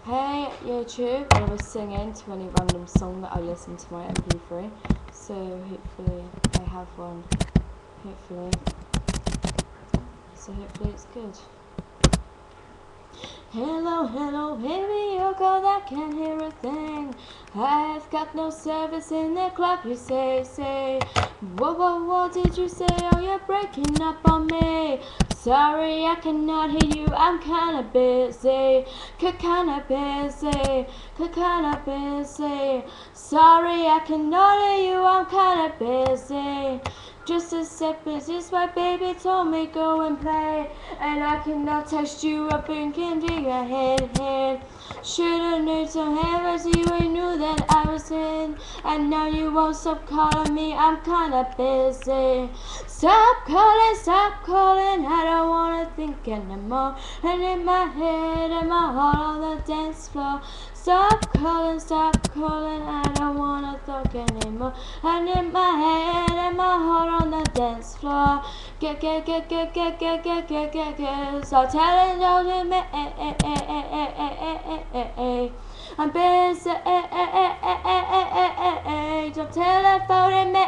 Hey YouTube, I was singing to any random song that I listen to my MP3, so hopefully I have one, hopefully it's good. Hello, hello, baby, you're girl that can't hear a thing. I've got no service in the club, you say. What did you say? Oh, you're breaking up on me. Sorry, I cannot hear you, I'm kinda busy. Kinda busy. Sorry, I cannot hear you, I'm kinda busy. Just a second, just my baby told me go and play, and I cannot touch you up and can do your head. Should've knew some heavens, you knew that I was in, and now you won't stop calling me, I'm kinda busy. Stop calling, I don't wanna think anymore, and in my head and my heart on the dance floor. Stop calling, I don't wanna talk anymore, and in my head and my heart on the dance floor. Get. Stop telling you to me, I'm busy, stop telephoning me,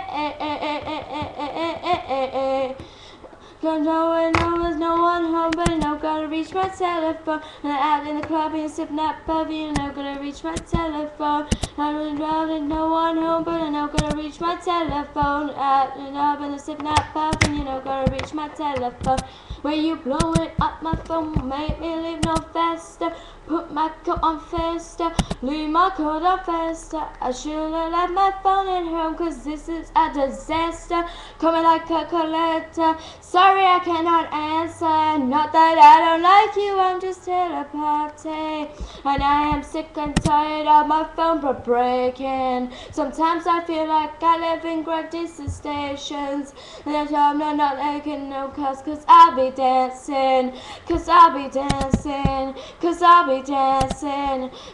Don't know when there's no one home, but I know gotta reach my telephone. And out in the club and sipping that puppy, you know gotta reach my telephone. I'm driving, no one home, but I know gotta reach my telephone. Out and up and sipping that puppy, you know gotta reach my telephone. When you blowing up my phone, make me leave no faster. Put my coat on faster, leave my coat on faster. I should've left my phone at home, cause this is a disaster. Coming like a collector, sorry I cannot answer. Not that I don't like you, I'm just telepathing. And I am sick and tired of my phone breaking. Sometimes I feel like I live in great distance stations, and the time I'm not making no cuss, cause I'll be dancing.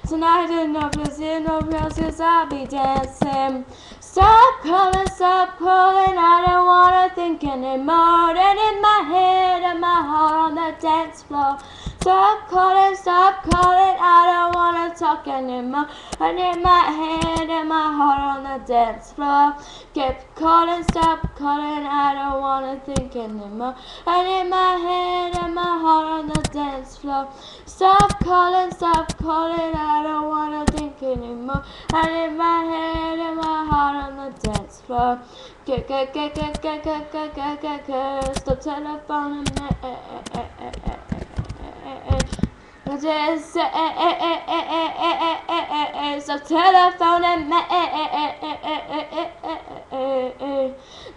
Tonight in no place, cause I'll be dancing. Stop calling, I don't wanna think anymore. And in my head and my heart on the dance floor. Stop calling, I don't wanna talk anymore. And in my head and my heart on the dance floor. Stop calling, I don't wanna think anymore. And in my head and my heart on the dance floor. Stop calling, I don't wanna think anymore. And in my head and my heart on the dance floor. Stop telephoning me. Just stop telephoning me.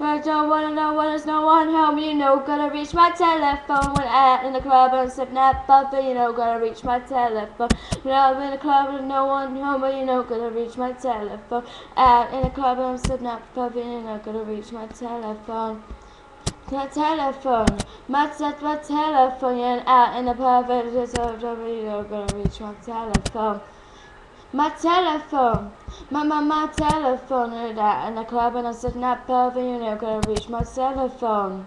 I don't wanna know when there's no one home, you know, gotta reach my telephone. When out in the club and sipping that buffet, you know, gotta reach my telephone. When out in the club with no one home, but you know, gotta reach my telephone. Out in the club and sipping that buffet, you know, gotta reach my telephone. My telephone, and out in the pub, you know, gotta reach my telephone. My telephone, my telephone, and out in the club and I'm sitting at pub, and you know, gotta reach my telephone.